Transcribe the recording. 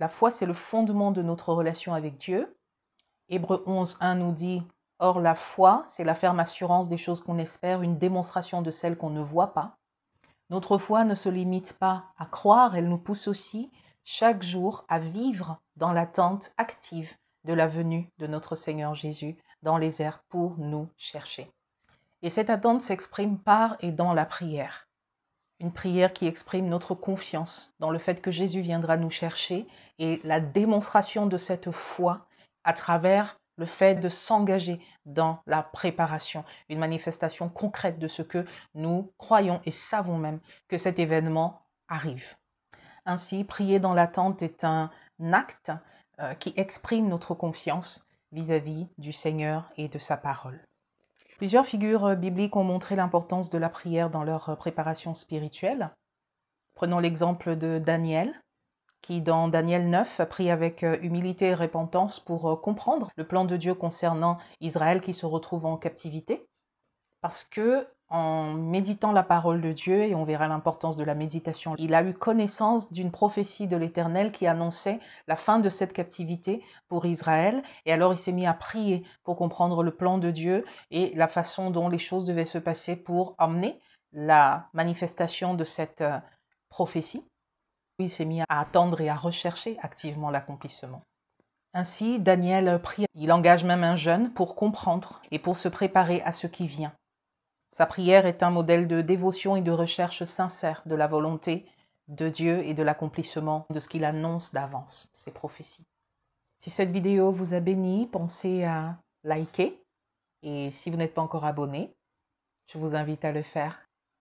La foi, c'est le fondement de notre relation avec Dieu. Hébreux 11, 1 nous dit « Or la foi, c'est la ferme assurance des choses qu'on espère, une démonstration de celles qu'on ne voit pas. » Notre foi ne se limite pas à croire, elle nous pousse aussi chaque jour à vivre dans l'attente active de la venue de notre Seigneur Jésus dans les airs pour nous chercher. Et cette attente s'exprime par et dans la prière. Une prière qui exprime notre confiance dans le fait que Jésus viendra nous chercher et la démonstration de cette foi à travers le fait de s'engager dans la préparation, une manifestation concrète de ce que nous croyons et savons même que cet événement arrive. Ainsi, prier dans l'attente est un acte qui exprime notre confiance vis-à-vis du Seigneur et de sa parole. Plusieurs figures bibliques ont montré l'importance de la prière dans leur préparation spirituelle. Prenons l'exemple de Daniel, qui dans Daniel 9 prie avec humilité et repentance pour comprendre le plan de Dieu concernant Israël qui se retrouve en captivité. Parce que en méditant la parole de Dieu, et on verra l'importance de la méditation, il a eu connaissance d'une prophétie de l'Éternel qui annonçait la fin de cette captivité pour Israël. Et alors il s'est mis à prier pour comprendre le plan de Dieu et la façon dont les choses devaient se passer pour amener la manifestation de cette prophétie. Il s'est mis à attendre et à rechercher activement l'accomplissement. Ainsi, Daniel prie, il engage même un jeûne pour comprendre et pour se préparer à ce qui vient. Sa prière est un modèle de dévotion et de recherche sincère de la volonté de Dieu et de l'accomplissement de ce qu'il annonce d'avance, ses prophéties. Si cette vidéo vous a béni, pensez à liker et si vous n'êtes pas encore abonné, je vous invite à le faire.